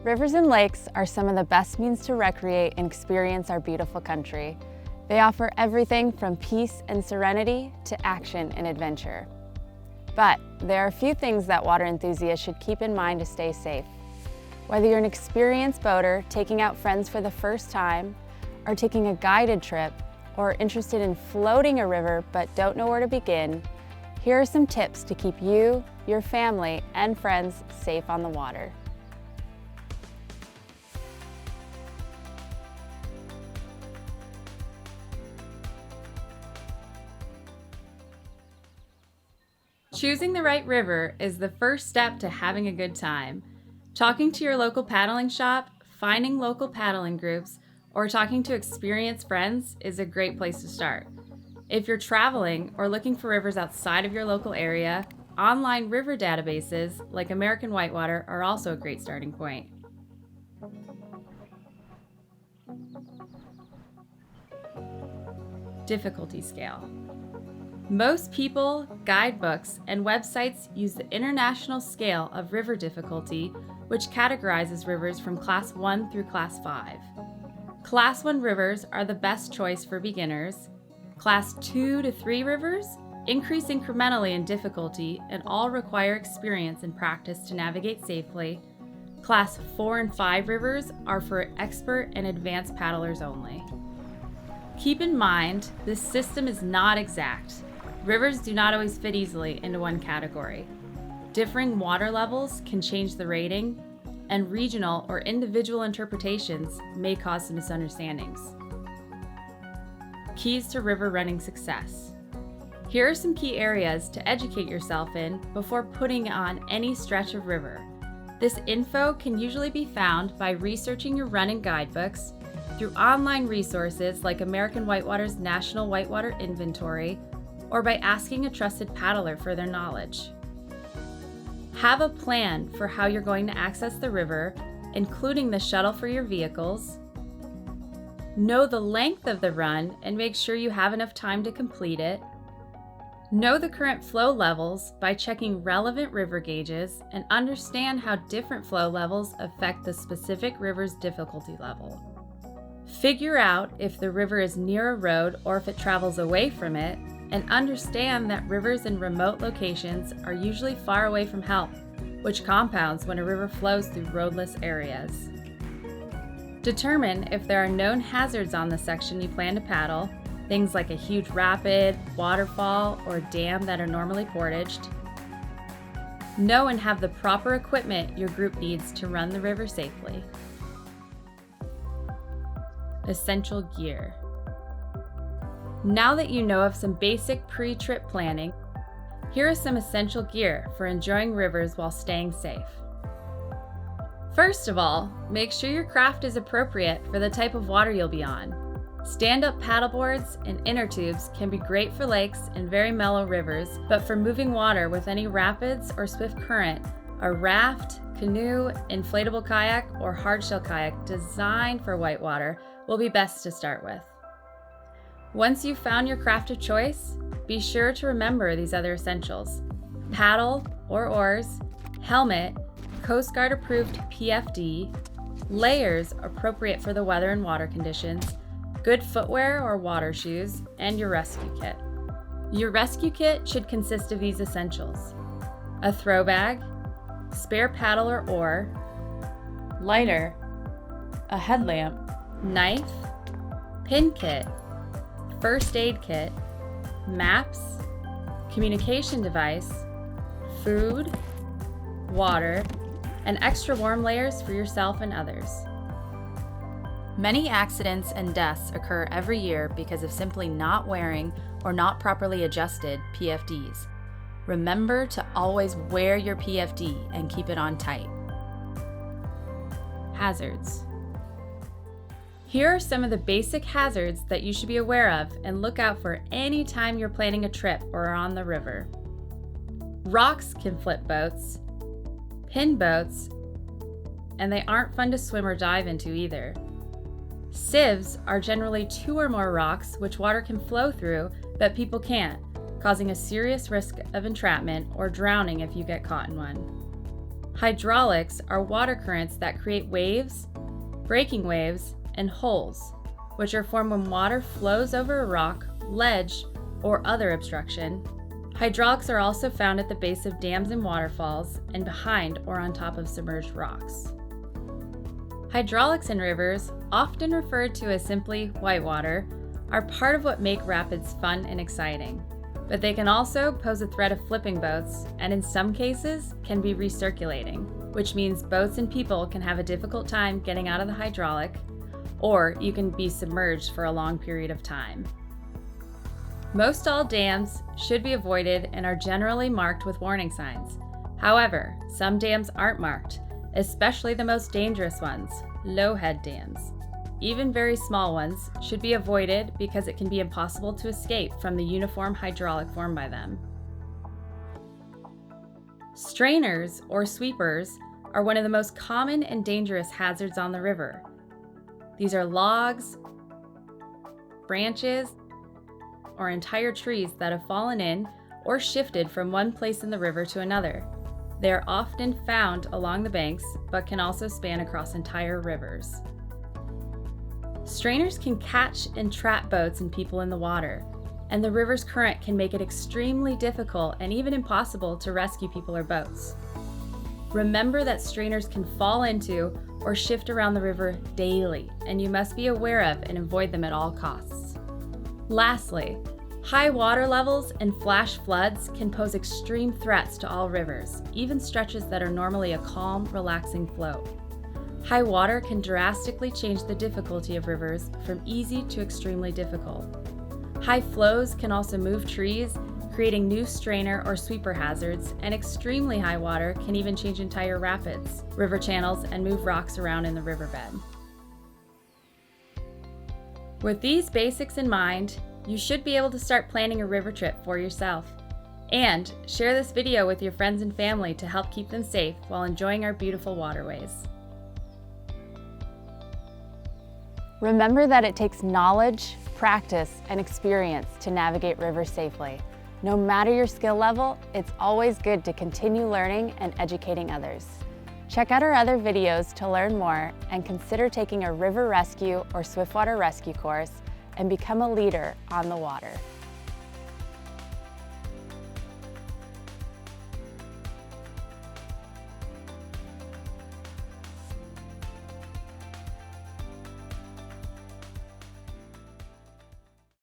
Rivers and lakes are some of the best means to recreate and experience our beautiful country. They offer everything from peace and serenity to action and adventure. But there are a few things that water enthusiasts should keep in mind to stay safe. Whether you're an experienced boater taking out friends for the first time, or taking a guided trip, or interested in floating a river but don't know where to begin, here are some tips to keep you, your family, and friends safe on the water. Choosing the right river is the first step to having a good time. Talking to your local paddling shop, finding local paddling groups, or talking to experienced friends is a great place to start. If you're traveling or looking for rivers outside of your local area, online river databases like American Whitewater are also a great starting point. Difficulty scale. Most people, guidebooks, and websites use the International Scale of River Difficulty, which categorizes rivers from Class 1 through Class 5. Class 1 rivers are the best choice for beginners. Class 2 to 3 rivers increase incrementally in difficulty and all require experience and practice to navigate safely. Class 4 and 5 rivers are for expert and advanced paddlers only. Keep in mind, this system is not exact. Rivers do not always fit easily into one category. Differing water levels can change the rating, and regional or individual interpretations may cause some misunderstandings. Keys to river running success. Here are some key areas to educate yourself in before putting on any stretch of river. This info can usually be found by researching your running guidebooks, through online resources like American Whitewater's National Whitewater Inventory, or by asking a trusted paddler for their knowledge. Have a plan for how you're going to access the river, including the shuttle for your vehicles. Know the length of the run and make sure you have enough time to complete it. Know the current flow levels by checking relevant river gauges and understand how different flow levels affect the specific river's difficulty level. Figure out if the river is near a road or if it travels away from it, and understand that rivers in remote locations are usually far away from help, which compounds when a river flows through roadless areas. Determine if there are known hazards on the section you plan to paddle, things like a huge rapid, waterfall, or dam that are normally portaged. Know and have the proper equipment your group needs to run the river safely. Essential gear. Now that you know of some basic pre-trip planning, here is some essential gear for enjoying rivers while staying safe. First of all, make sure your craft is appropriate for the type of water you'll be on. Stand-up paddleboards and inner tubes can be great for lakes and very mellow rivers, but for moving water with any rapids or swift current, a raft, canoe, inflatable kayak, or hardshell kayak designed for whitewater will be best to start with. Once you've found your craft of choice, be sure to remember these other essentials: paddle or oars, helmet, Coast Guard approved PFD, layers appropriate for the weather and water conditions, good footwear or water shoes, and your rescue kit. Your rescue kit should consist of these essentials: a throw bag, spare paddle or oar, lighter, a headlamp, knife, pin kit, first aid kit, maps, communication device, food, water, and extra warm layers for yourself and others. Many accidents and deaths occur every year because of simply not wearing or not properly adjusted PFDs. Remember to always wear your PFD and keep it on tight. Hazards. Here are some of the basic hazards that you should be aware of and look out for any time you're planning a trip or are on the river. Rocks can flip boats, pin boats, and they aren't fun to swim or dive into either. Sieves are generally 2 or more rocks which water can flow through, but people can't, causing a serious risk of entrapment or drowning if you get caught in one. Hydraulics are water currents that create waves, breaking waves, and holes, which are formed when water flows over a rock, ledge, or other obstruction. Hydraulics are also found at the base of dams and waterfalls and behind or on top of submerged rocks. Hydraulics in rivers, often referred to as simply whitewater, are part of what make rapids fun and exciting. But they can also pose a threat of flipping boats, and in some cases can be recirculating, which means boats and people can have a difficult time getting out of the hydraulic, or you can be submerged for a long period of time. Most all dams should be avoided and are generally marked with warning signs. However, some dams aren't marked, especially the most dangerous ones, low-head dams. Even very small ones should be avoided because it can be impossible to escape from the uniform hydraulic formed by them. Strainers or sweepers are one of the most common and dangerous hazards on the river. These are logs, branches, or entire trees that have fallen in or shifted from one place in the river to another. They are often found along the banks, but can also span across entire rivers. Strainers can catch and trap boats and people in the water, and the river's current can make it extremely difficult and even impossible to rescue people or boats. Remember that strainers can fall into or shift around the river daily, and you must be aware of and avoid them at all costs. Lastly, high water levels and flash floods can pose extreme threats to all rivers, even stretches that are normally a calm, relaxing flow. High water can drastically change the difficulty of rivers from easy to extremely difficult. High flows can also move trees, creating new strainer or sweeper hazards, and extremely high water can even change entire rapids, river channels, and move rocks around in the riverbed. With these basics in mind, you should be able to start planning a river trip for yourself. And share this video with your friends and family to help keep them safe while enjoying our beautiful waterways. Remember that it takes knowledge, practice, and experience to navigate rivers safely. No matter your skill level, it's always good to continue learning and educating others. Check out our other videos to learn more and consider taking a river rescue or swiftwater rescue course and become a leader on the water.